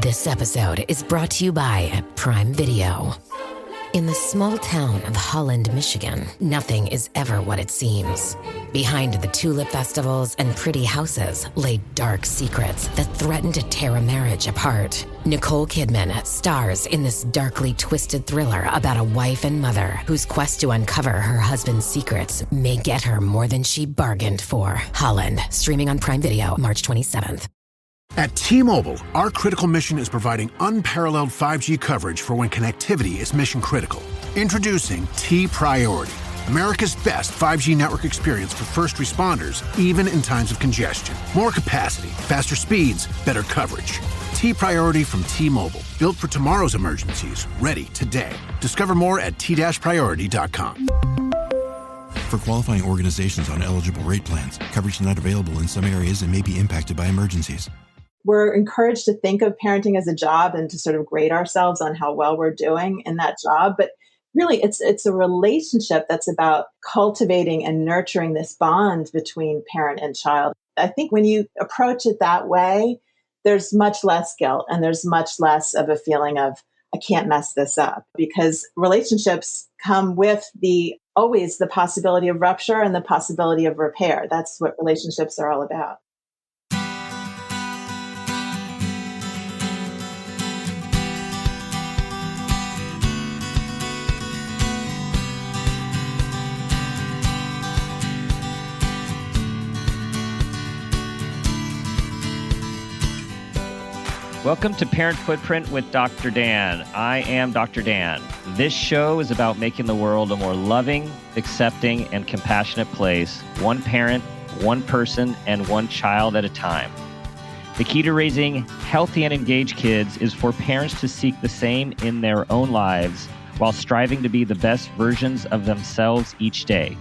This episode is brought to you by Prime Video. In the small town of Holland, Michigan, nothing is ever what it seems. Behind the tulip festivals and pretty houses lay dark secrets that threaten to tear a marriage apart. Nicole Kidman stars in this darkly twisted thriller about a wife and mother whose quest to uncover her husband's secrets may get her more than she bargained for. Holland, streaming on Prime Video March 27th. At T-Mobile, our critical mission is providing unparalleled 5G coverage for when connectivity is mission critical. Introducing T-Priority, America's best 5G network experience for first responders, even in times of congestion. More capacity, faster speeds, better coverage. T-Priority from T-Mobile, built for tomorrow's emergencies, ready today. Discover more at t-priority.com. For qualifying organizations on eligible rate plans, coverage not available in some areas and may be impacted by emergencies. We're encouraged to think of parenting as a job and to sort of grade ourselves on how well we're doing in that job. But really, it's a relationship that's about cultivating and nurturing this bond between parent and child. I think when you approach it that way, there's much less guilt and there's much less of a feeling of, I can't mess this up, because relationships come with always the possibility of rupture and the possibility of repair. That's what relationships are all about. Welcome to Parent Footprint with Dr. Dan. I am Dr. Dan. This show is about making the world a more loving, accepting, and compassionate place, one parent, one person, and one child at a time. The key to raising healthy and engaged kids is for parents to seek the same in their own lives while striving to be the best versions of themselves each day.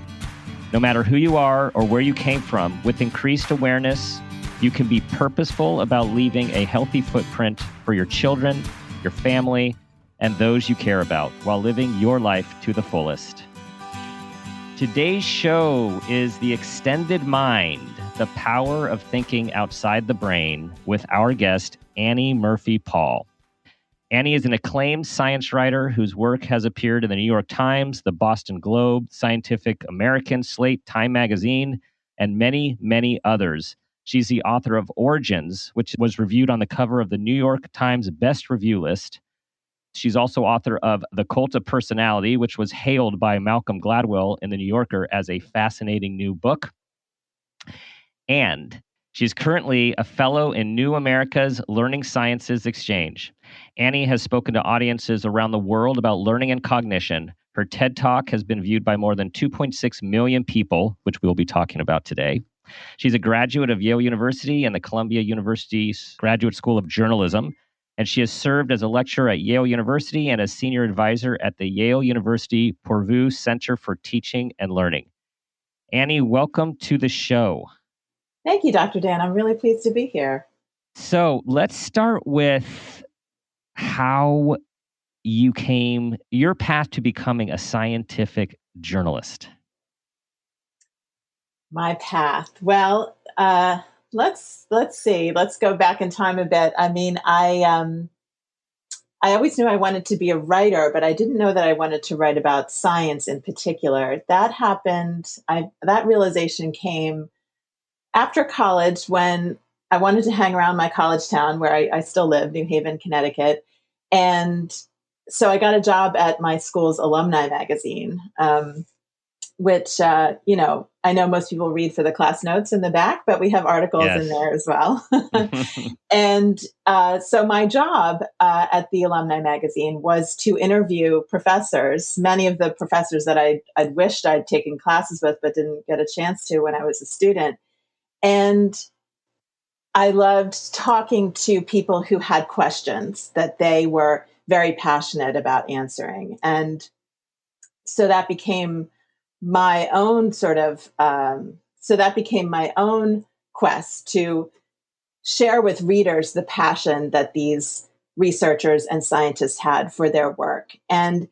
No matter who you are or where you came from, with increased awareness, you can be purposeful about leaving a healthy footprint for your children, your family, and those you care about while living your life to the fullest. Today's show is The Extended Mind, the power of thinking outside the brain, with our guest, Annie Murphy-Paul. Annie is an acclaimed science writer whose work has appeared in the New York Times, the Boston Globe, Scientific American, Slate, Time Magazine, and many, many others. She's the author of Origins, which was reviewed on the cover of the New York Times Best Review list. She's also author of The Cult of Personality, which was hailed by Malcolm Gladwell in The New Yorker as a fascinating new book. And she's currently a fellow in New America's Learning Sciences Exchange. Annie has spoken to audiences around the world about learning and cognition. Her TED Talk has been viewed by more than 2.6 million people, which we'll be talking about today. She's a graduate of Yale University and the Columbia University's Graduate School of Journalism, and she has served as a lecturer at Yale University and as senior advisor at the Yale University Purdue Center for Teaching and Learning. Annie, welcome to the show. Thank you, Dr. Dan. I'm really pleased to be here. So let's start with how your path to becoming a scientific journalist. My path. Well, let's see. Let's go back in time a bit. I mean, I always knew I wanted to be a writer, but I didn't know that I wanted to write about science in particular. That happened. That realization came after college when I wanted to hang around my college town where I still live, New Haven, Connecticut. And so I got a job at my school's alumni magazine, which, I know most people read for the class notes in the back, but we have articles in there as well. And so my job at the alumni magazine was to interview professors, many of the professors that I'd wished I'd taken classes with, but didn't get a chance to when I was a student. And I loved talking to people who had questions that they were very passionate about answering. And so that became my own quest to share with readers the passion that these researchers and scientists had for their work. And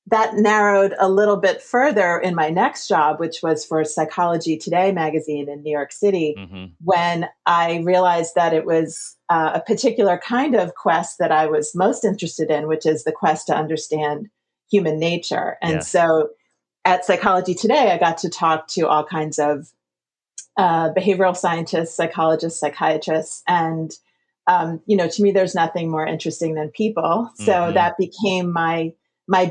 that narrowed a little bit further in my next job, which was for Psychology Today magazine in New York City, when I realized that it was a particular kind of quest that I was most interested in, which is the quest to understand human nature. And so at Psychology Today, I got to talk to all kinds of behavioral scientists, psychologists, psychiatrists, and to me, there's nothing more interesting than people. So that became my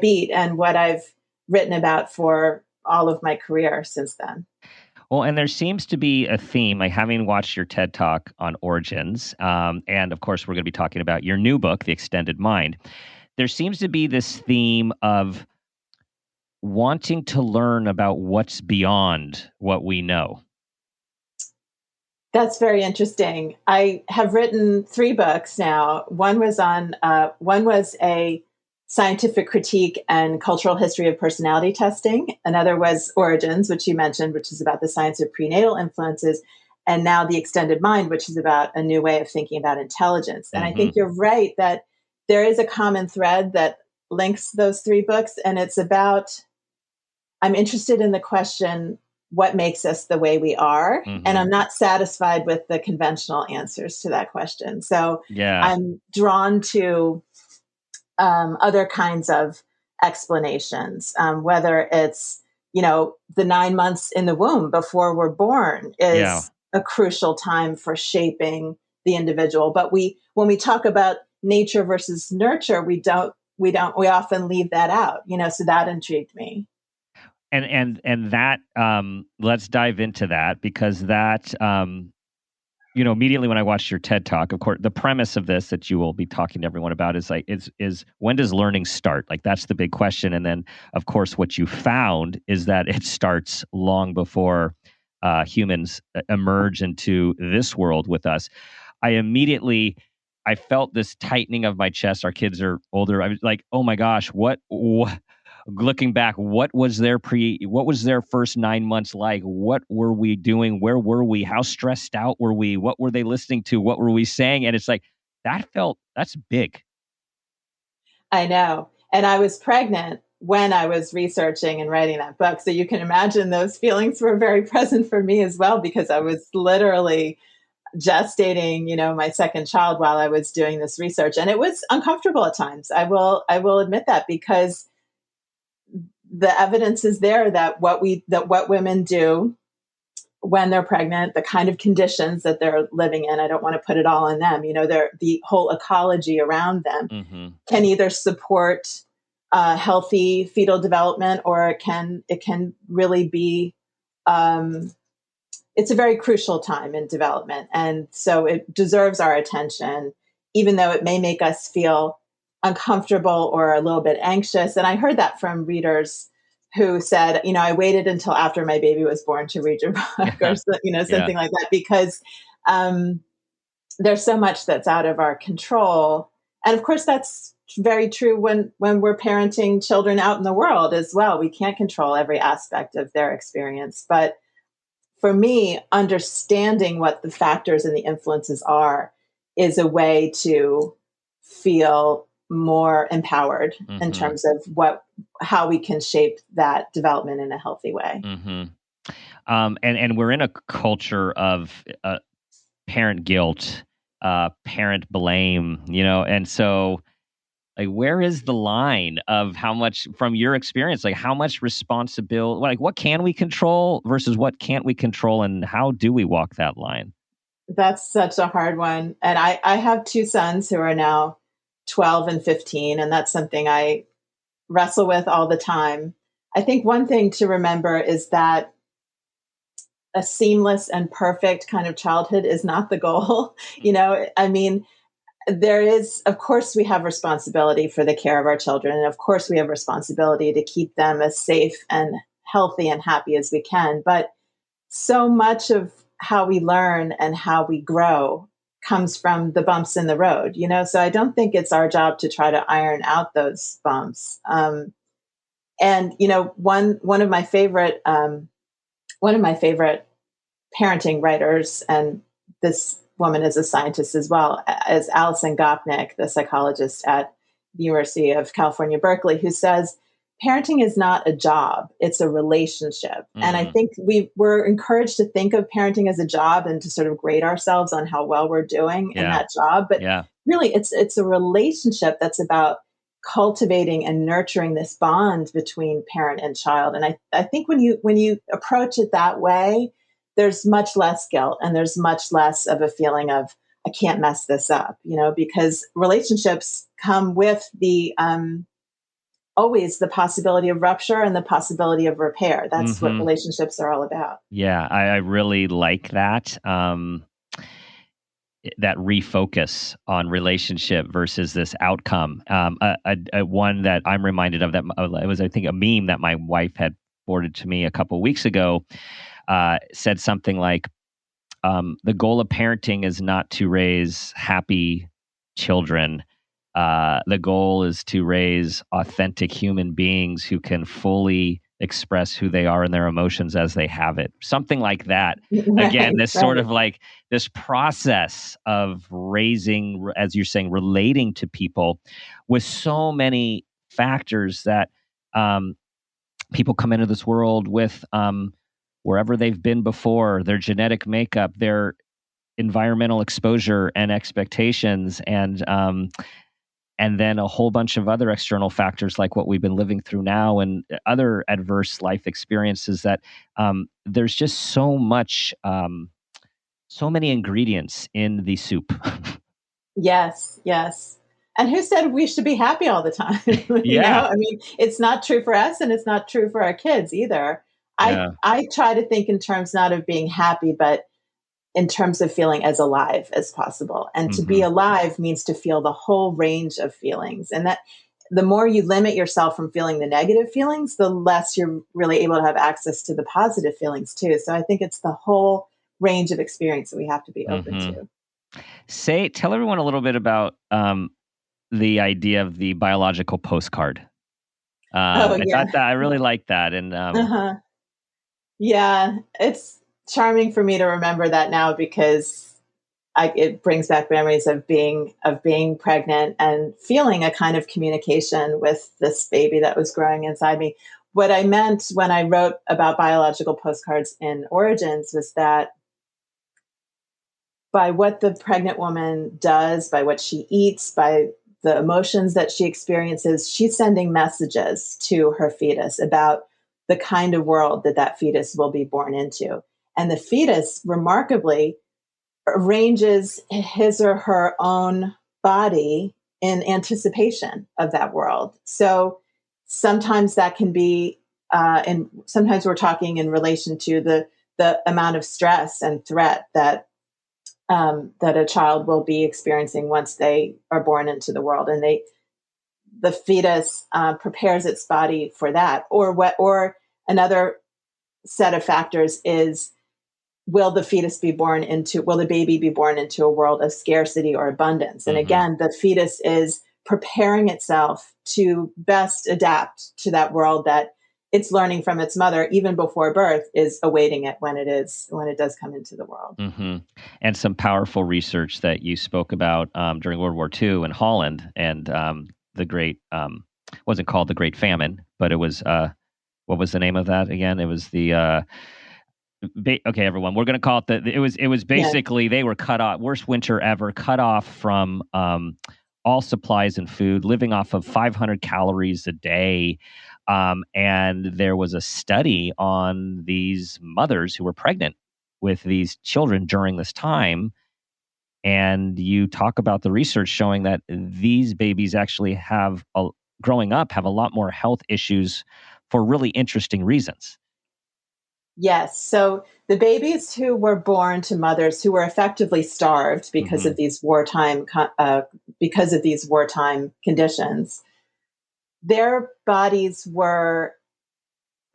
beat and what I've written about for all of my career since then. Well, and there seems to be a theme, like having watched your TED Talk on origins, and of course, we're going to be talking about your new book, The Extended Mind. There seems to be this theme of wanting to learn about what's beyond what we know. That's very interesting. I have written 3 books now. One was a scientific critique and cultural history of personality testing. Another was Origins, which you mentioned, which is about the science of prenatal influences. And now The Extended Mind, which is about a new way of thinking about intelligence. And I think you're right that there is a common thread that links those 3 books. And it's about, I'm interested in the question, what makes us the way we are? And I'm not satisfied with the conventional answers to that question. So I'm drawn to other kinds of explanations, whether it's, the 9 months in the womb before we're born is a crucial time for shaping the individual. But when we talk about nature versus nurture, we often leave that out, so that intrigued me. And that, let's dive into that, because that, immediately when I watched your TED Talk, of course, the premise of this that you will be talking to everyone about is like, is when does learning start? Like, that's the big question. And then, of course, what you found is that it starts long before humans emerge into this world with us. I felt this tightening of my chest. Our kids are older. I was like, oh my gosh, what looking back, what was their first 9 months like? What were we doing? Where were we? How stressed out were we? What were they listening to? What were we saying? And it's like, that's big. I know. And I was pregnant when I was researching and writing that book. So you can imagine those feelings were very present for me as well, because I was literally gestating, my second child while I was doing this research. And it was uncomfortable at times. I will admit that, because the evidence is there that what women do when they're pregnant, the kind of conditions that they're living in, I don't want to put it all on them. The whole ecology around them can either support healthy fetal development, or it can really be, it's a very crucial time in development. And so it deserves our attention, even though it may make us feel uncomfortable or a little bit anxious. And I heard that from readers who said, I waited until after my baby was born to read your book, or something like that, because there's so much that's out of our control. And of course, that's very true when we're parenting children out in the world as well. We can't control every aspect of their experience. But for me, understanding what the factors and the influences are is a way to feel more empowered in terms of how we can shape that development in a healthy way. And we're in a culture of parent guilt, parent blame, and so, like, where is the line of how much, from your experience, like how much responsibility, like what can we control versus what can't we control, and how do we walk that line? That's such a hard one. And I have 2 sons who are now 12 and 15, and that's something I wrestle with all the time. I think one thing to remember is that a seamless and perfect kind of childhood is not the goal. There is, of course, we have responsibility for the care of our children. And of course, we have responsibility to keep them as safe and healthy and happy as we can. But so much of how we learn and how we grow comes from the bumps in the road, so I don't think it's our job to try to iron out those bumps. And, one of my favorite parenting writers, and this woman is a scientist as well, is Alison Gopnik, the psychologist at the University of California, Berkeley, who says parenting is not a job, it's a relationship. And I think we're encouraged to think of parenting as a job and to sort of grade ourselves on how well we're doing in that job. But really, it's a relationship that's about cultivating and nurturing this bond between parent and child. And I think when you approach it that way, there's much less guilt and there's much less of a feeling of, I can't mess this up, because relationships come with the always the possibility of rupture and the possibility of repair. That's what relationships are all about. Yeah, I really like that. That refocus on relationship versus this outcome. One that I'm reminded of that it was, I think, a meme that my wife had forwarded to me a couple of weeks ago, said something like, the goal of parenting is not to raise happy children. The goal is to raise authentic human beings who can fully express who they are and their emotions as they have it. Something like that. Again, this sort of like this process of raising, as you're saying, relating to people with so many factors that people come into this world with, wherever they've been before, their genetic makeup, their environmental exposure and expectations, and then a whole bunch of other external factors like what we've been living through now and other adverse life experiences that there's just so many ingredients in the soup. Yes. And who said we should be happy all the time? I mean, it's not true for us and it's not true for our kids either. I try to think in terms not of being happy, but in terms of feeling as alive as possible. And to be alive means to feel the whole range of feelings. And that the more you limit yourself from feeling the negative feelings, the less you're really able to have access to the positive feelings too. So I think it's the whole range of experience that we have to be open to. Tell everyone a little bit about the idea of the biological postcard. I thought that I really liked that. And yeah, it's charming for me to remember that now because it brings back memories of being pregnant and feeling a kind of communication with this baby that was growing inside me. What I meant when I wrote about biological postcards in Origins was that by what the pregnant woman does, by what she eats, by the emotions that she experiences, she's sending messages to her fetus about the kind of world that fetus will be born into. And the fetus, remarkably, arranges his or her own body in anticipation of that world. So sometimes that can be, and sometimes we're talking in relation to the amount of stress and threat that a child will be experiencing once they are born into the world, and the fetus prepares its body for that. Or another set of factors is, will the baby be born into a world of scarcity or abundance? And again, the fetus is preparing itself to best adapt to that world that it's learning from its mother, even before birth, is awaiting it when it does come into the world. And some powerful research that you spoke about during World War II in Holland, and the great wasn't called the Great Famine, but it was what was the name of that again? It was the okay, everyone, we're going to call it it was basically they were cut off, worst winter ever, cut off from all supplies and food, living off of 500 calories a day. And there was a study on these mothers who were pregnant with these children during this time. And you talk about the research showing that these babies actually growing up, have a lot more health issues for really interesting reasons. Yes. So the babies who were born to mothers who were effectively starved because of these wartime conditions, their bodies were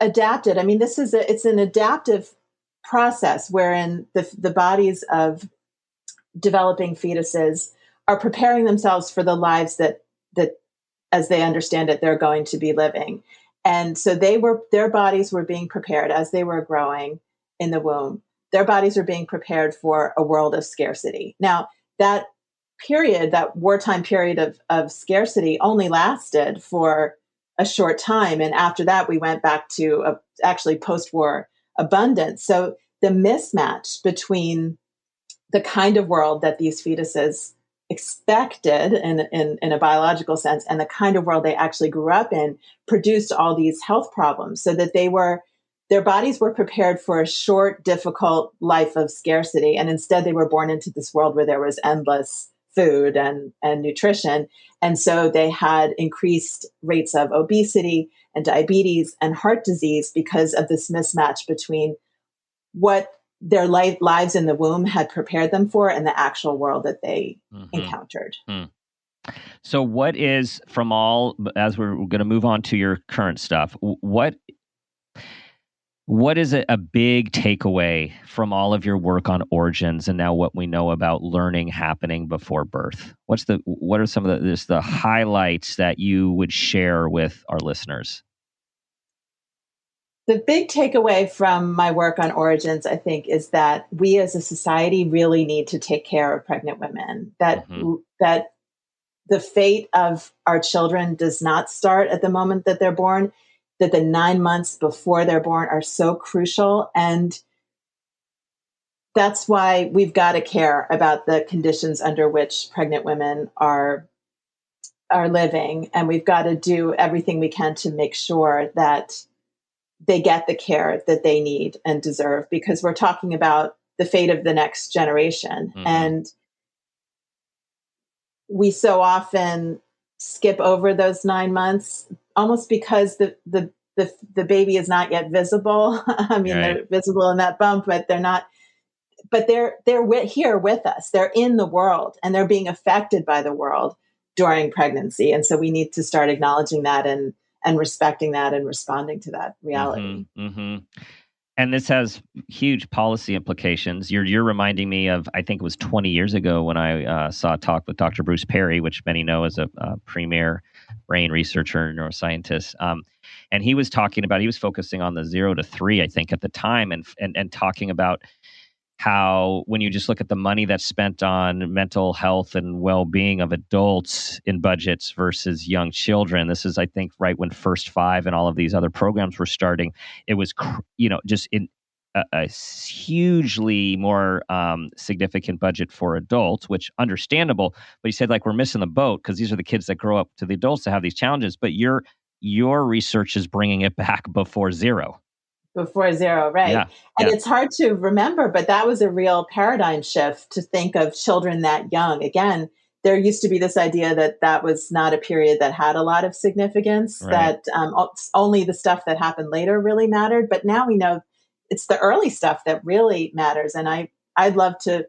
adapted. I mean, it's an adaptive process wherein the bodies of developing fetuses are preparing themselves for the lives that as they understand it, they're going to be living. And so their bodies were being prepared as they were growing in the womb. Their bodies were being prepared for a world of scarcity. Now, that wartime period of scarcity only lasted for a short time. And after that, we went back to actually post-war abundance. So the mismatch between the kind of world that these fetuses expected in a biological sense and the kind of world they actually grew up in produced all these health problems, so that their bodies were prepared for a short, difficult life of scarcity. And instead they were born into this world where there was endless food and nutrition. And so they had increased rates of obesity and diabetes and heart disease because of this mismatch between what their lives in the womb had prepared them for and the actual world that they encountered. So what is, from all, as we're going to move on to your current stuff, what is a big takeaway from all of your work on origins and now what we know about learning happening before birth? What are some of the highlights that you would share with our listeners? The big takeaway from my work on origins, I think, is that we as a society really need to take care of pregnant women, that the fate of our children does not start at the moment that they're born, that the 9 months before they're born are so crucial. And that's why we've got to care about the conditions under which pregnant women are living. And we've got to do everything we can to make sure that they get the care that they need and deserve, because we're talking about the fate of the next generation. And we so often skip over those 9 months almost because the baby is not yet visible. I mean, They're visible in that bump, but they're not, but they're here with us. They're in the world and they're being affected by the world during pregnancy. And so we need to start acknowledging that and respecting that and responding to that reality. And this has huge policy implications. You're reminding me of, I think it was 20 years ago when I saw a talk with Dr. Bruce Perry, which many know as a premier brain researcher and neuroscientist. And he was focusing on the 0 to 3, I think, at the time, and talking about how when you just look at the money that's spent on mental health and well-being of adults in budgets versus young children, this is, I think, right when First Five and all of these other programs were starting, it was, just in a hugely more significant budget for adults, which understandable. But he said, like, we're missing the boat because these are the kids that grow up to the adults that have these challenges. But your research is bringing it back before zero. Before zero, right. Yeah. And it's hard to remember, but that was a real paradigm shift to think of children that young. Again, there used to be this idea that was not a period that had a lot of significance, that only the stuff that happened later really mattered. But now we know it's the early stuff that really matters. And I'd love to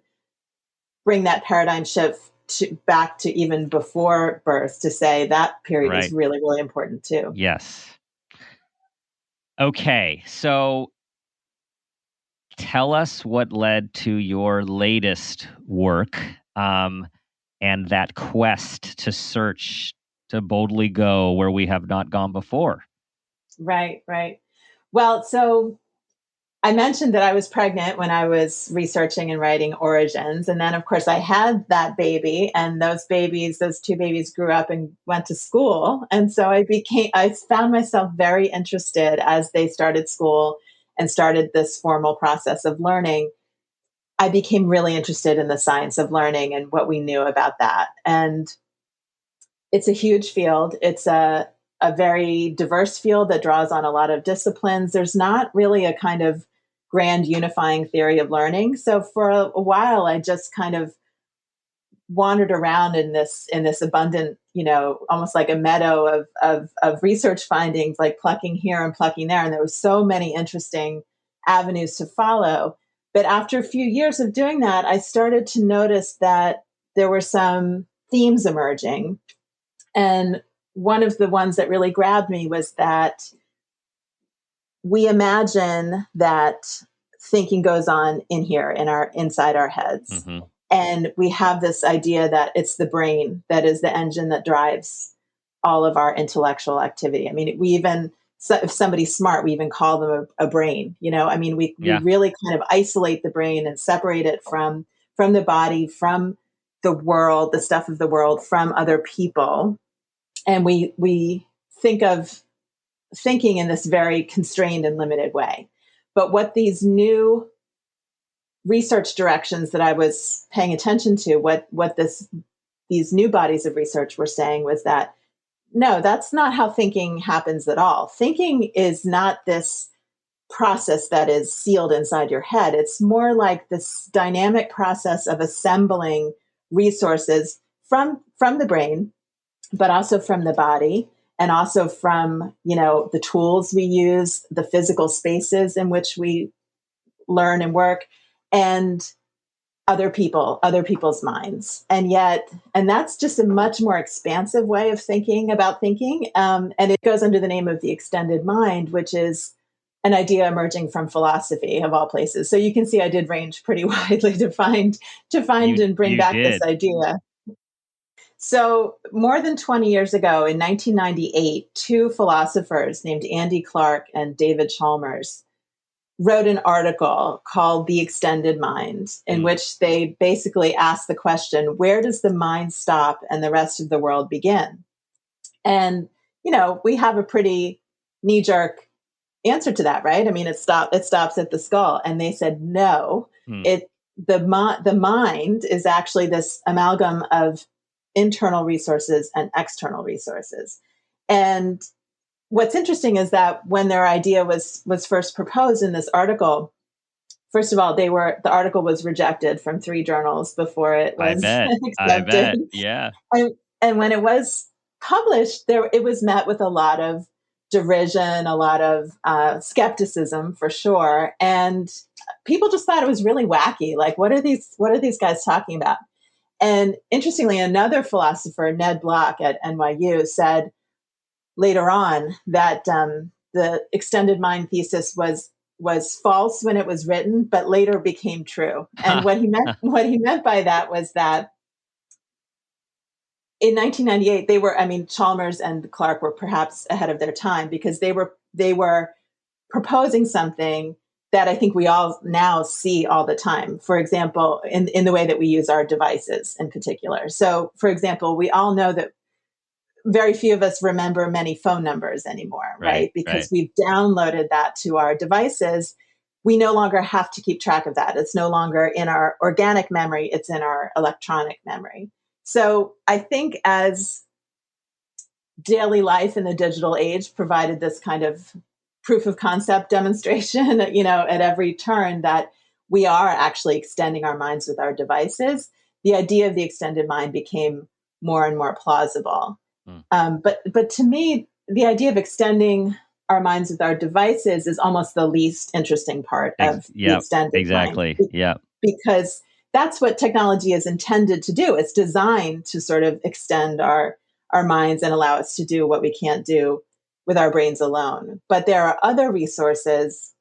bring that paradigm shift back to even before birth, to say that period is really, really important too. Yes. Okay, so tell us what led to your latest work and that quest to search, to boldly go where we have not gone before. Right. Well, so I mentioned that I was pregnant when I was researching and writing Origins. And then, of course, I had that baby, and those two babies grew up and went to school. And so I found myself very interested as they started school and started this formal process of learning. I became really interested in the science of learning and what we knew about that. And it's a huge field. It's a very diverse field that draws on a lot of disciplines. There's not really a kind of grand unifying theory of learning. So for a while, I just kind of wandered around in this abundant, almost like a meadow of research findings, like plucking here and plucking there. And there were so many interesting avenues to follow. But after a few years of doing that, I started to notice that there were some themes emerging. And one of the ones that really grabbed me was that we imagine that thinking goes on in here, inside our heads. And we have this idea that it's the brain that is the engine that drives all of our intellectual activity. I mean, if somebody's smart, we even call them a brain, we really kind of isolate the brain and separate it from the body, from the world, the stuff of the world, from other people. And we think of thinking in this very constrained and limited way. But what these new research directions that I was paying attention to, what these new bodies of research were saying was that, no, that's not how thinking happens at all. Thinking is not this process that is sealed inside your head. It's more like this dynamic process of assembling resources from the brain, but also from the body, and also from, the tools we use, the physical spaces in which we learn and work, and other people's minds. And that's just a much more expansive way of thinking about thinking. And it goes under the name of the extended mind, which is an idea emerging from philosophy of all places. So you can see I did range pretty widely to find and bring back this idea. So more than 20 years ago, in 1998, two philosophers named Andy Clark and David Chalmers wrote an article called The Extended Mind, in which they basically asked the question, where does the mind stop and the rest of the world begin? And, we have a pretty knee-jerk answer to that, right? I mean, it stops at the skull. And they said, no, the mind is actually this amalgam of internal resources and external resources. And what's interesting is that when their idea was first proposed in this article, first of all, the article was rejected from 3 journals before it was accepted. I bet. Yeah. And when it was published, it was met with a lot of derision, a lot of skepticism for sure. And people just thought it was really wacky. Like, what are these guys talking about? And interestingly, another philosopher, Ned Block at NYU, said later on that the extended mind thesis was false when it was written, but later became true. And what he meant by that was that in 1998, Chalmers and Clark were perhaps ahead of their time, because they were proposing something that I think we all now see all the time. For example, in the way that we use our devices in particular. So, for example, we all know that very few of us remember many phone numbers anymore, right? Because we've downloaded that to our devices. We no longer have to keep track of that. It's no longer in our organic memory. It's in our electronic memory. So I think as daily life in the digital age provided this kind of proof of concept demonstration, at every turn that we are actually extending our minds with our devices, the idea of the extended mind became more and more plausible. But to me, the idea of extending our minds with our devices is almost the least interesting part of the extended mind. Yeah. Because that's what technology is intended to do. It's designed to sort of extend our minds and allow us to do what we can't do with our brains alone. But there are other resources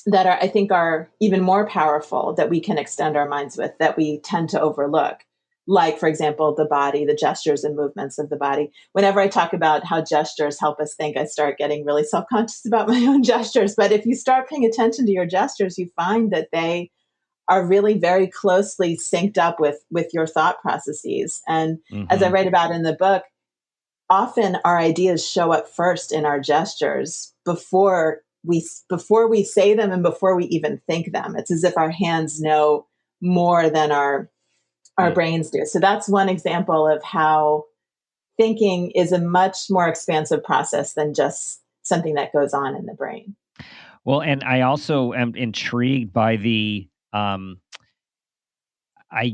that I think are even more powerful that we can extend our minds with, that we tend to overlook. Like, for example, the body, the gestures and movements of the body. Whenever I talk about how gestures help us think, I start getting really self-conscious about my own gestures. But if you start paying attention to your gestures, you find that they are really very closely synced up with your thought processes. And as I write about in the book, often our ideas show up first in our gestures before we say them and before we even think them. It's as if our hands know more than our brains do. So that's one example of how thinking is a much more expansive process than just something that goes on in the brain. Well, and I also am intrigued by the, I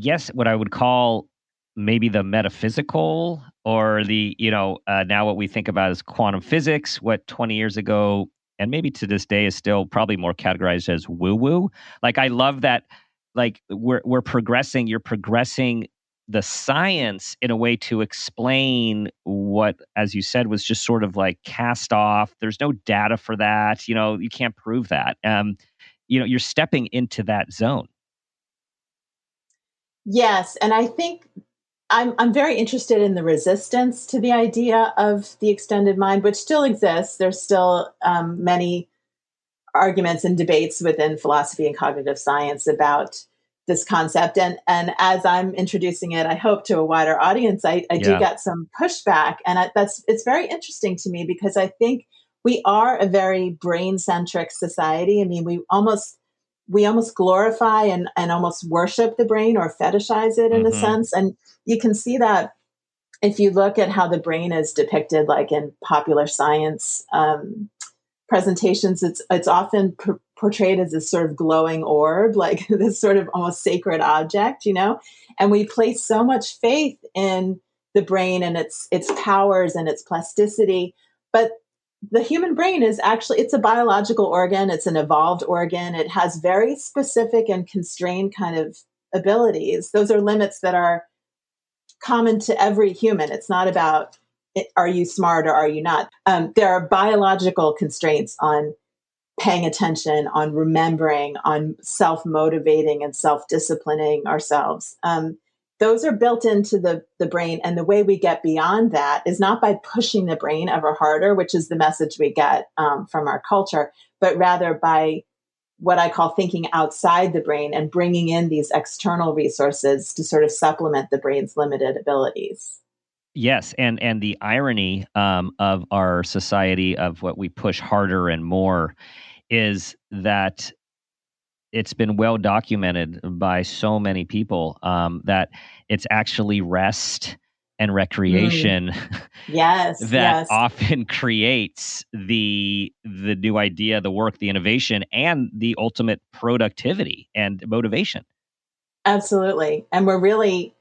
guess what I would call maybe the metaphysical, or the, now what we think about as quantum physics, what 20 years ago, and maybe to this day is still probably more categorized as woo-woo. Like, I love that, like, you're progressing the science in a way to explain what, as you said, was just sort of like cast off. There's no data for that. You can't prove that. You're stepping into that zone. Yes. And I think I'm very interested in the resistance to the idea of the extended mind, which still exists. There's still many arguments and debates within philosophy and cognitive science about this concept. And as I'm introducing it, I hope to a wider audience, I do get some pushback. And it's very interesting to me because I think we are a very brain-centric society. I mean, we almost glorify and almost worship the brain or fetishize it in a sense. And you can see that if you look at how the brain is depicted, like in popular science presentations, it's often portrayed as this sort of glowing orb, like this sort of almost sacred object, and we place so much faith in the brain and its powers and its plasticity. But the human brain is actually, it's a biological organ. It's an evolved organ. It has very specific and constrained kind of abilities. Those are limits that are common to every human. It's not about, are you smart or are you not? There are biological constraints on paying attention, on remembering, on self-motivating and self-disciplining ourselves. Those are built into the brain. And the way we get beyond that is not by pushing the brain ever harder, which is the message we get from our culture, but rather by what I call thinking outside the brain and bringing in these external resources to sort of supplement the brain's limited abilities. Yes, and the irony of our society, of what we push harder and more, is that it's been well documented by so many people that it's actually rest and recreation that often creates the new idea, the work, the innovation, and the ultimate productivity and motivation. Absolutely. And we're really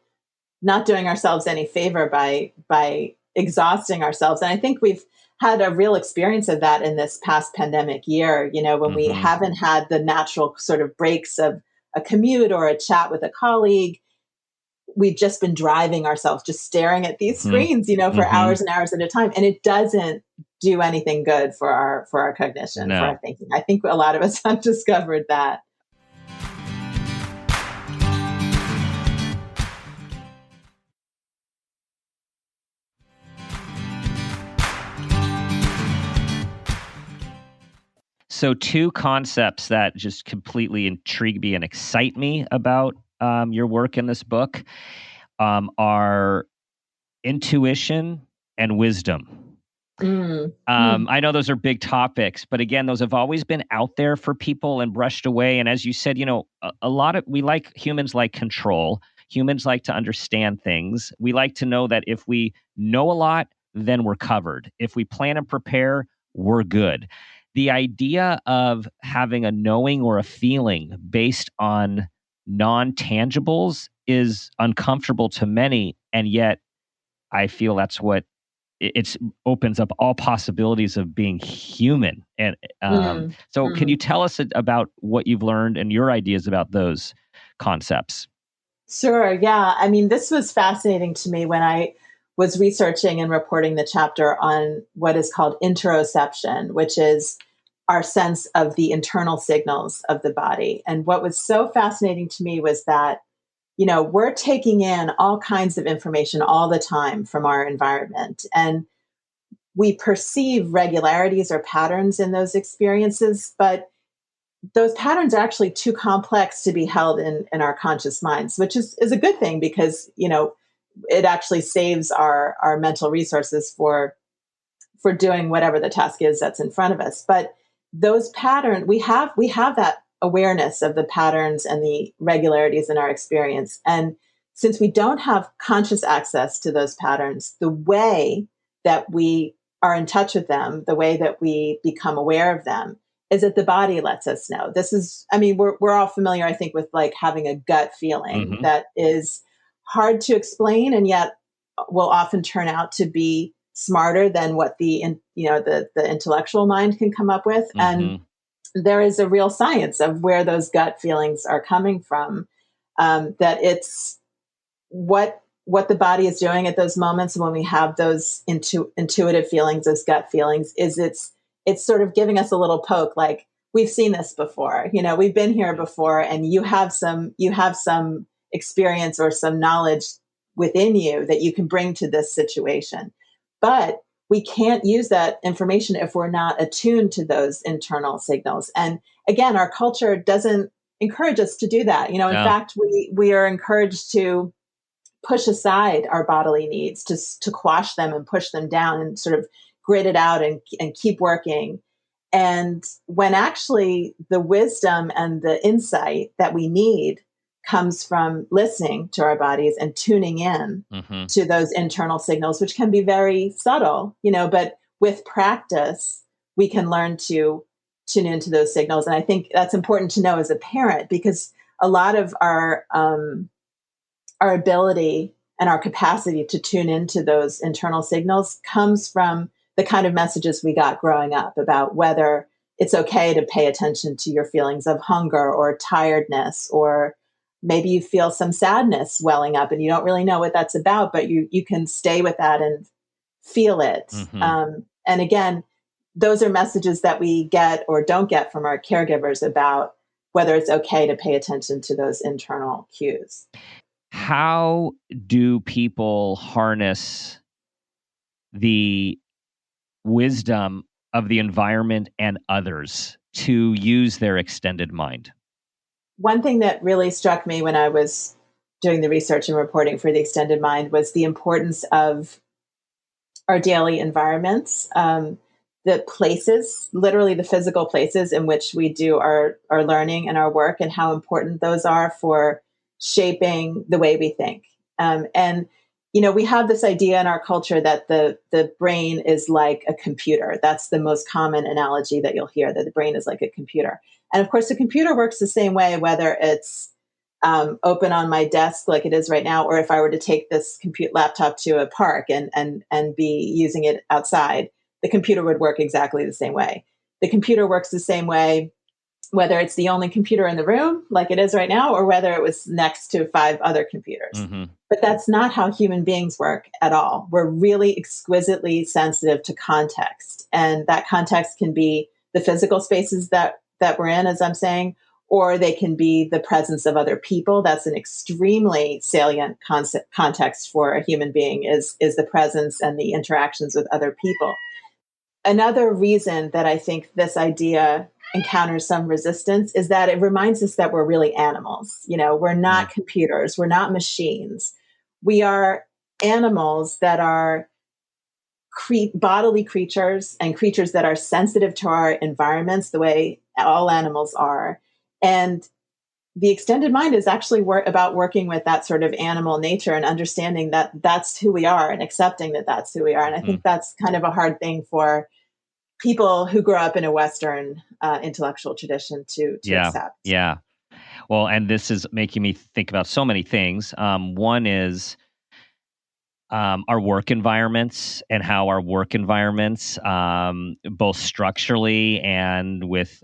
not doing ourselves any favor by exhausting ourselves. And I think we've had a real experience of that in this past pandemic year, when we haven't had the natural sort of breaks of a commute or a chat with a colleague. We've just been driving ourselves, just staring at these screens, for hours and hours at a time. And it doesn't do anything good for our cognition, for our thinking. I think a lot of us have discovered that. So two concepts that just completely intrigue me and excite me about your work in this book are intuition and wisdom. I know those are big topics, but again, those have always been out there for people and brushed away. And as you said, humans like control. Humans like to understand things. We like to know that if we know a lot, then we're covered. If we plan and prepare, we're good. The idea of having a knowing or a feeling based on non-tangibles is uncomfortable to many, and yet I feel that's what it opens up all possibilities of being human. And can you tell us about what you've learned and your ideas about those concepts? Sure. Yeah. I mean, this was fascinating to me when I was researching and reporting the chapter on what is called interoception, which is our sense of the internal signals of the body. And what was so fascinating to me was that, we're taking in all kinds of information all the time from our environment. And we perceive regularities or patterns in those experiences, but those patterns are actually too complex to be held in our conscious minds, which is a good thing because, it actually saves our mental resources for doing whatever the task is that's in front of us. But those patterns, we have that awareness of the patterns and the regularities in our experience. And since we don't have conscious access to those patterns, the way that we are in touch with them, the way that we become aware of them, is that the body lets us know. This is, we're all familiar, I think, with like having a gut feeling that is hard to explain, and yet will often turn out to be smarter than what the intellectual mind can come up with. And there is a real science of where those gut feelings are coming from. That it's what the body is doing at those moments when we have those intuitive feelings, those gut feelings, is it's sort of giving us a little poke, like, we've seen this before, we've been here before, and you have some experience or some knowledge within you that you can bring to this situation. But we can't use that information if we're not attuned to those internal signals. And again, our culture doesn't encourage us to do that. In No. fact, we are encouraged to push aside our bodily needs, to quash them and push them down and sort of grit it out and keep working. And when actually the wisdom and the insight that we need comes from listening to our bodies and tuning in to those internal signals, which can be very subtle, but with practice, we can learn to tune into those signals. And I think that's important to know as a parent, because a lot of our ability and our capacity to tune into those internal signals comes from the kind of messages we got growing up about whether it's okay to pay attention to your feelings of hunger or tiredness, or maybe you feel some sadness welling up and you don't really know what that's about, but you can stay with that and feel it. And again, those are messages that we get or don't get from our caregivers about whether it's okay to pay attention to those internal cues. How do people harness the wisdom of the environment and others to use their extended mind? One thing that really struck me when I was doing the research and reporting for the extended mind was the importance of our daily environments, the places, literally the physical places in which we do our learning and our work, and how important those are for shaping the way we think. And we have this idea in our culture that the brain is like a computer. That's the most common analogy that you'll hear, that the brain is like a computer. And of course, the computer works the same way, whether it's open on my desk like it is right now, or if I were to take this laptop to a park and be using it outside, the computer would work exactly the same way. The computer works the same way, whether it's the only computer in the room like it is right now, or whether it was next to 5 other computers. But that's not how human beings work at all. We're really exquisitely sensitive to context. And that context can be the physical spaces that we're in, as I'm saying, or they can be the presence of other people. That's an extremely salient context for a human being, is the presence and the interactions with other people. Another reason that I think this idea encounters some resistance is that it reminds us that we're really animals. We're not computers. We're not machines. We are animals that are bodily creatures, and creatures that are sensitive to our environments the way all animals are. And the extended mind is actually about working with that sort of animal nature and understanding that that's who we are and accepting that that's who we are. And I think that's kind of a hard thing for people who grow up in a Western intellectual tradition to accept. Yeah. Well, and this is making me think about so many things. One is our work environments, and how our work environments, both structurally and with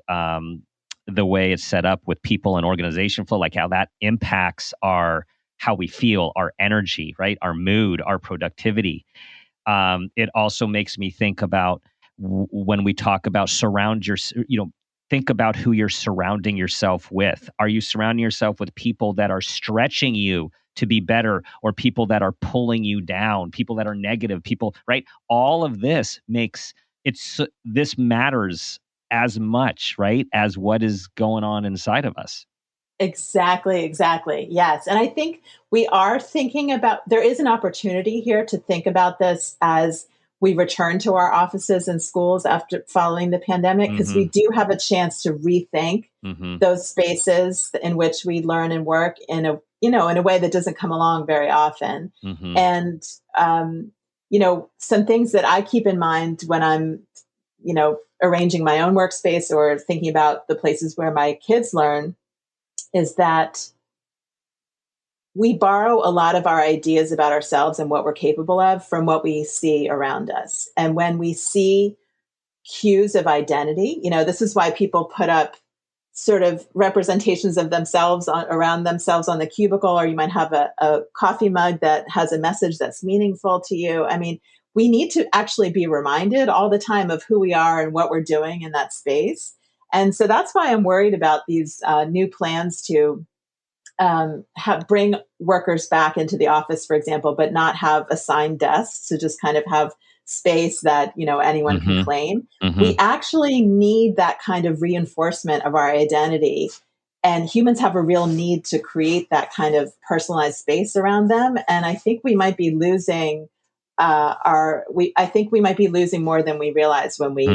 the way it's set up with people and organization flow, like how that impacts how we feel, our energy, right? Our mood, our productivity. It also makes me think about when we talk about think about who you're surrounding yourself with. Are you surrounding yourself with people that are stretching you to be better, or people that are pulling you down, people that are negative, people, right? All of this this matters as much, right, as what is going on inside of us. Exactly. Yes. And I think we are thinking about, there is an opportunity here to think about this as we return to our offices and schools after following the pandemic, because we do have a chance to rethink those spaces in which we learn and work in a way that doesn't come along very often. And, some things that I keep in mind when I'm, arranging my own workspace or thinking about the places where my kids learn, is that we borrow a lot of our ideas about ourselves and what we're capable of from what we see around us. And when we see cues of identity, this is why people put up sort of representations of themselves around themselves on the cubicle, or you might have a coffee mug that has a message that's meaningful to you. I mean, we need to actually be reminded all the time of who we are and what we're doing in that space. And so that's why I'm worried about these new plans to bring workers back into the office, for example, but not have assigned desks, to just kind of have space that, anyone can claim. We actually need that kind of reinforcement of our identity And humans have a real need to create that kind of personalized space around them. And I think we might be losing I think we might be losing more than we realize when we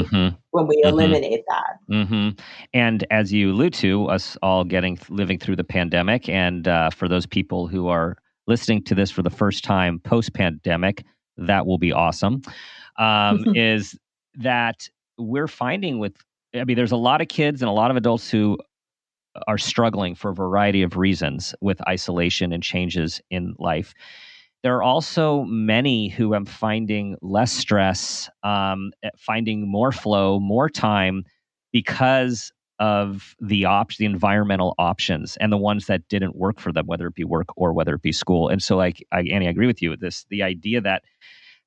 eliminate that. And as you allude to, us all living through the pandemic, and for those people who are listening to this for the first time post-pandemic, that will be awesome. Is that we're finding there's a lot of kids and a lot of adults who are struggling for a variety of reasons with isolation and changes in life. There are also many who am finding less stress, finding more flow, more time because of the environmental options and the ones that didn't work for them, whether it be work or whether it be school. And so, Annie, I agree with you with this, the idea that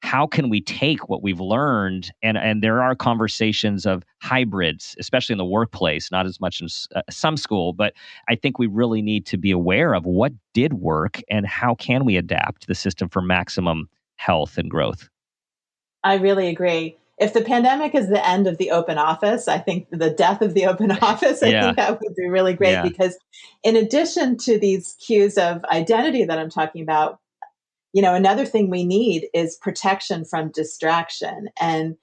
how can we take what we've learned, and there are conversations of hybrids, especially in the workplace, not as much in some school, but I think we really need to be aware of what did work and how can we adapt the system for maximum health and growth. I really agree. If the pandemic is the end of the open office, I think the death of the open office, I think that would be really great, because in addition to these cues of identity that I'm talking about, another thing we need is protection from distraction. And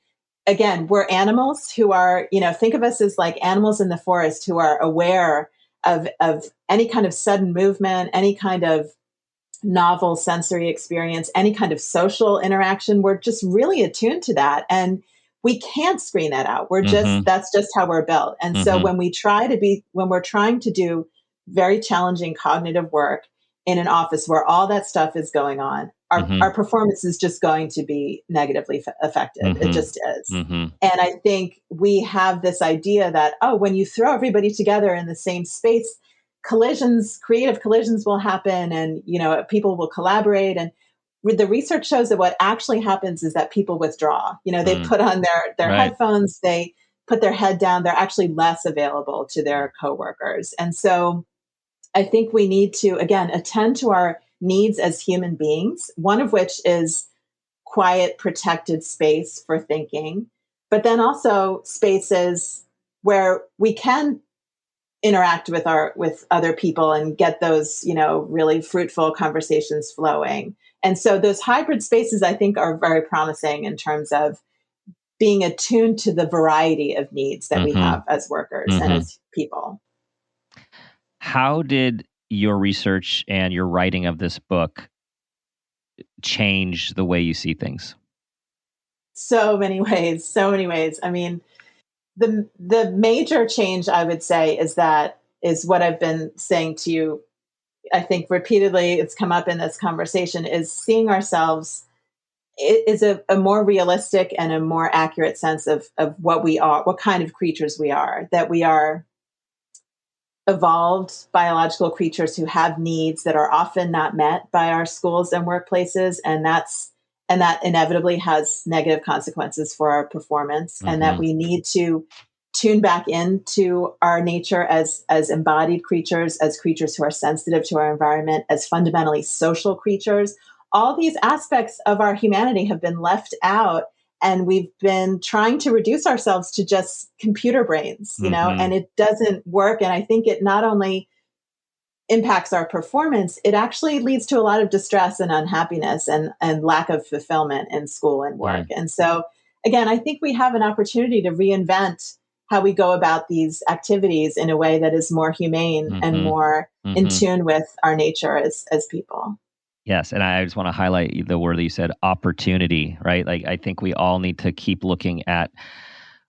again, we're animals who are, think of us as like animals in the forest who are aware of any kind of sudden movement, any kind of novel sensory experience, any kind of social interaction. We're just really attuned to that. And we can't screen that out. That's just how we're built. And so when we're trying to do very challenging cognitive work in an office where all that stuff is going on, our performance is just going to be negatively affected. It just is. And I think we have this idea that, when you throw everybody together in the same space, creative collisions will happen, and, people will collaborate. And the research shows that what actually happens is that people withdraw. They put on their headphones, they put their head down, they're actually less available to their coworkers. And so I think we need to, again, attend to our needs as human beings, one of which is quiet, protected space for thinking, but then also spaces where we can interact with other people and get those, really fruitful conversations flowing. And so those hybrid spaces, I think, are very promising in terms of being attuned to the variety of needs that we have as workers and as people. How did your research and your writing of this book change the way you see things? So many ways. I mean, the major change, I would say, is what I've been saying to you, I think repeatedly, it's come up in this conversation, is seeing ourselves is a more realistic and a more accurate sense of what we are, what kind of creatures we are, that we are evolved biological creatures who have needs that are often not met by our schools and workplaces. And that inevitably has negative consequences for our performance, and that we need to tune back into our nature as embodied creatures, as creatures who are sensitive to our environment, as fundamentally social creatures. All these aspects of our humanity have been left out, and we've been trying to reduce ourselves to just computer brains, and it doesn't work. And I think it not only impacts our performance, it actually leads to a lot of distress and unhappiness and lack of fulfillment in school and work. And so, again, I think we have an opportunity to reinvent how we go about these activities in a way that is more humane and more in tune with our nature as people. Yes. And I just want to highlight the word that you said, opportunity, right? Like, I think we all need to keep looking at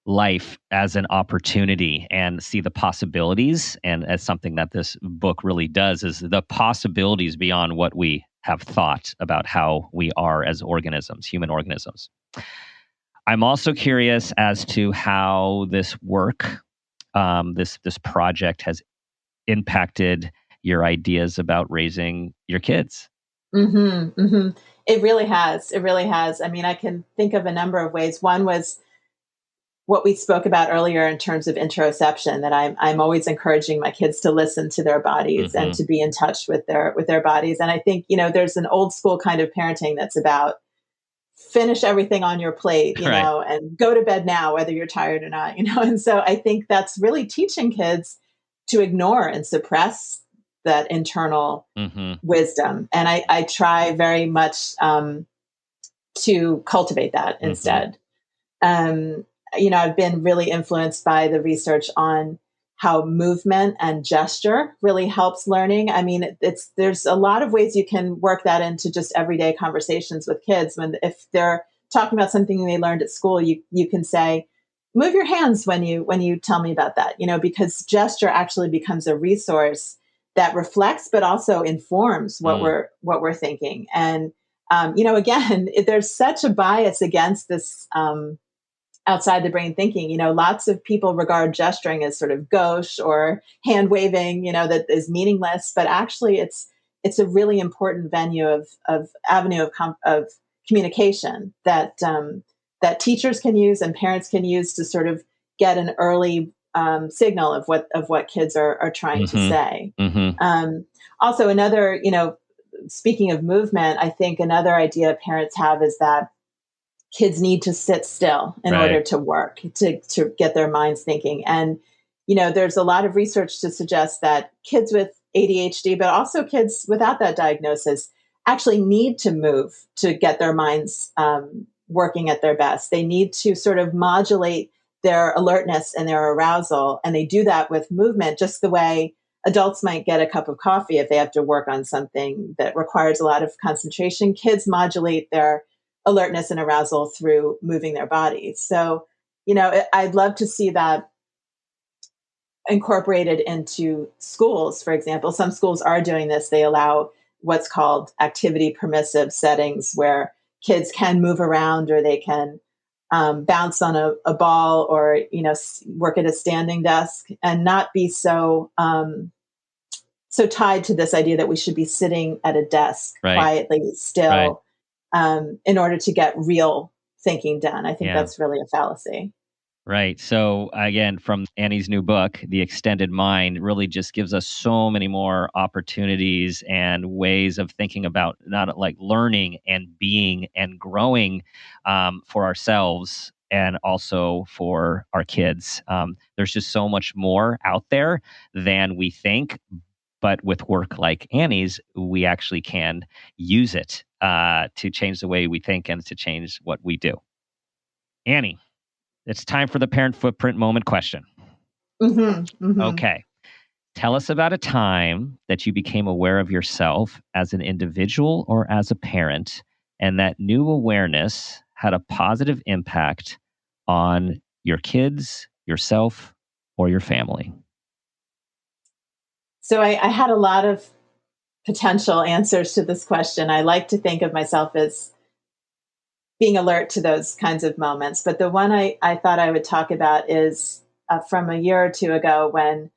life as an opportunity and see the possibilities. And as something that this book really does is the possibilities beyond what we have thought about how we are as organisms, human organisms. I'm also curious as to how this work, this project has impacted your ideas about raising your kids. It really has. I mean, I can think of a number of ways. One was what we spoke about earlier in terms of interoception, that I'm always encouraging my kids to listen to their bodies and to be in touch with their bodies. And I think, there's an old school kind of parenting that's about finish everything on your plate, know, and go to bed now, whether you're tired or not, and so I think that's really teaching kids to ignore and suppress that internal wisdom. And I try very much to cultivate that instead. I've been really influenced by the research on how movement and gesture really helps learning. I mean, there's a lot of ways you can work that into just everyday conversations with kids. If they're talking about something they learned at school, you can say, move your hands when you tell me about that, because gesture actually becomes a resource that reflects, but also informs what we're thinking. And, again, there's such a bias against this, outside the brain thinking. Lots of people regard gesturing as sort of gauche or hand waving, that is meaningless, but actually it's a really important avenue of communication that teachers can use and parents can use to sort of get an early signal of what kids are trying to say. Also, another, speaking of movement, I think another idea parents have is that kids need to sit still in order to work, to get their minds thinking. And, there's a lot of research to suggest that kids with ADHD, but also kids without that diagnosis, actually need to move to get their minds working at their best. They need to sort of modulate their alertness and their arousal. And they do that with movement, just the way adults might get a cup of coffee if they have to work on something that requires a lot of concentration. Kids modulate their alertness and arousal through moving their bodies. So, I'd love to see that incorporated into schools, for example. Some schools are doing this. They allow what's called activity permissive settings where kids can move around, or they can bounce on a ball, or, work at a standing desk and not be so tied to this idea that we should be sitting at a desk quietly still in order to get real thinking done. I think that's really a fallacy. Right. So again, from Annie's new book, The Extended Mind, really just gives us so many more opportunities and ways of thinking about not like learning and being and growing for ourselves and also for our kids. There's just so much more out there than we think. But with work like Annie's, we actually can use it to change the way we think and to change what we do. Annie, it's time for the parent footprint moment question. Okay. Tell us about a time that you became aware of yourself as an individual or as a parent, and that new awareness had a positive impact on your kids, yourself, or your family. So I had a lot of potential answers to this question. I like to think of myself as being alert to those kinds of moments. But the one I thought I would talk about is from a year or two ago when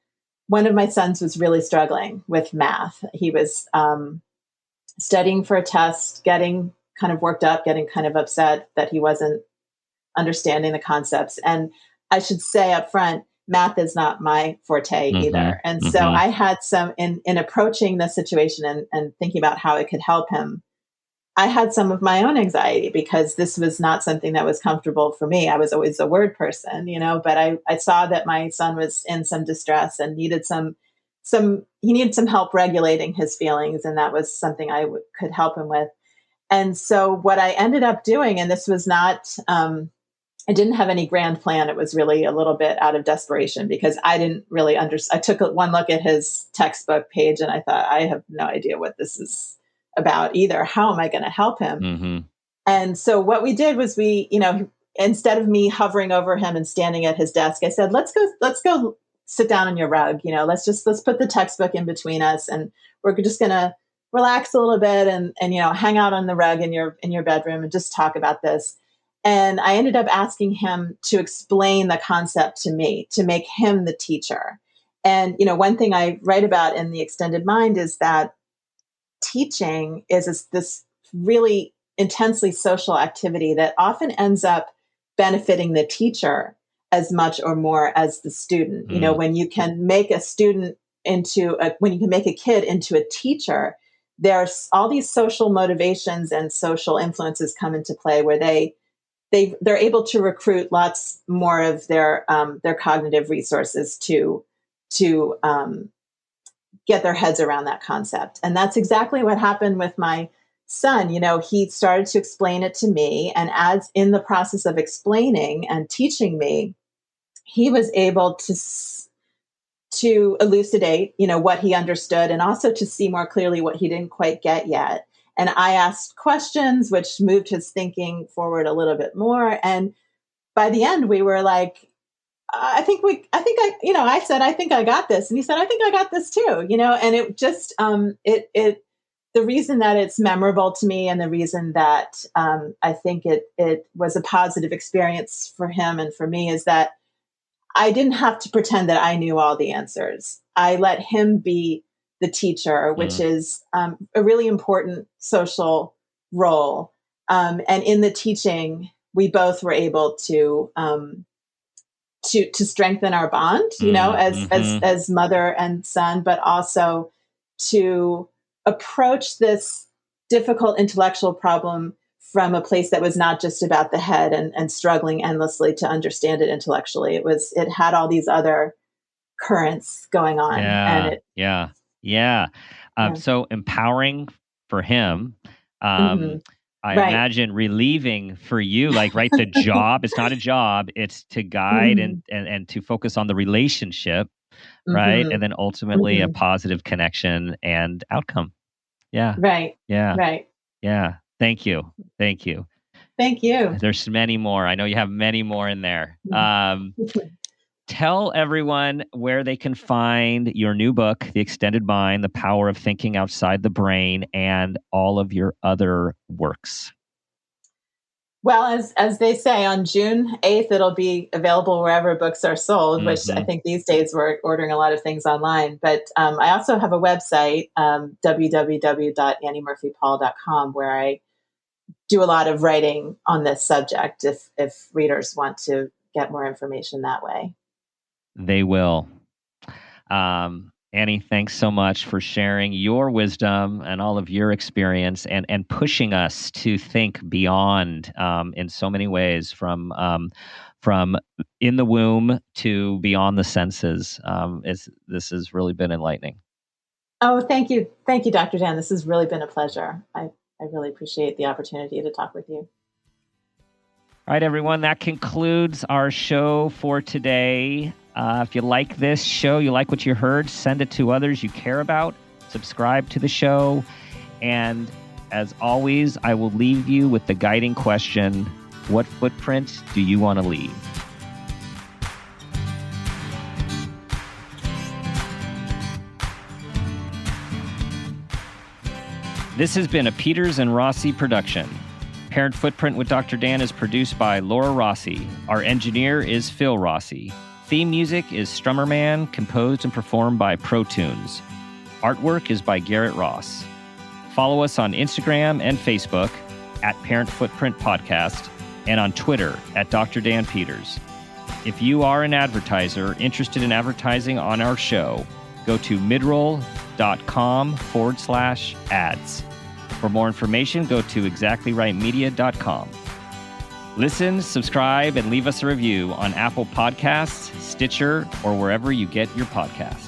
one of my sons was really struggling with math. He was studying for a test, getting kind of worked up, getting kind of upset that he wasn't understanding the concepts. And I should say up front, math is not my forte either. And so I had some, in approaching the situation and thinking about how it could help him, I had some of my own anxiety because this was not something that was comfortable for me. I was always a word person, but I saw that my son was in some distress and needed he needed some help regulating his feelings. And that was something I could help him with. And so what I ended up doing, and this was not, I didn't have any grand plan. It was really a little bit out of desperation because I didn't really understand. I took one look at his textbook page and I thought, I have no idea what this is about either. How am I going to help him? And so what we did was we, instead of me hovering over him and standing at his desk, I said, let's go sit down on your rug. Let's put the textbook in between us and we're just going to relax a little bit and hang out on the rug in your bedroom and just talk about this. And I ended up asking him to explain the concept to me, to make him the teacher. And, one thing I write about in The Extended Mind is that teaching is this really intensely social activity that often ends up benefiting the teacher as much or more as the student. When you can make a student when you can make a kid into a teacher, there's all these social motivations and social influences come into play where they're able to recruit lots more of their cognitive resources to to get their heads around that concept. And that's exactly what happened with my son. He started to explain it to me, and as in the process of explaining and teaching me, he was able to elucidate, what he understood, and also to see more clearly what he didn't quite get yet. And I asked questions, which moved his thinking forward a little bit more. And by the end, we were like, I said, I think I got this. And he said, I think I got this too, and it just, the reason that it's memorable to me, and the reason that I think it was a positive experience for him and for me, is that I didn't have to pretend that I knew all the answers. I let him be the teacher, which is a really important social role. And in the teaching, we both were able to strengthen our bond, as mother and son, but also to approach this difficult intellectual problem from a place that was not just about the head and struggling endlessly to understand it intellectually. It had all these other currents going on. So empowering for him. I imagine relieving for you, the job, it's not a job, it's to guide and to focus on the relationship, right? And then ultimately a positive connection and outcome. Yeah. Right. Yeah. Right. Yeah. Thank you. Thank you. There's many more. I know you have many more in there. Tell everyone where they can find your new book, The Extended Mind, The Power of Thinking Outside the Brain, and all of your other works. Well, as they say, on June 8th, it'll be available wherever books are sold, which I think these days we're ordering a lot of things online. But I also have a website, www.anniemurphypaul.com, where I do a lot of writing on this subject if readers want to get more information that way. They will. Annie, thanks so much for sharing your wisdom and all of your experience and pushing us to think beyond in so many ways, from in the womb to beyond the senses. This has really been enlightening. Oh, thank you. Thank you, Dr. Dan. This has really been a pleasure. I really appreciate the opportunity to talk with you. All right, everyone, that concludes our show for today. If you like this show, you like what you heard, send it to others you care about, subscribe to the show, and as always, I will leave you with the guiding question: what footprint do you want to leave? This has been a Peters and Rossi production. Parent Footprint with Dr. Dan is produced by Laura Rossi. Our engineer is Phil Rossi. Theme music is Strummer Man, composed and performed by Pro Tunes. Artwork is by Garrett Ross. Follow us on Instagram and Facebook at Parent Footprint Podcast, and on Twitter at Dr. Dan Peters. If you are an advertiser interested in advertising on our show, go to midroll.com/ads. For more information, go to exactlyrightmedia.com. Listen, subscribe, and leave us a review on Apple Podcasts, Stitcher, or wherever you get your podcasts.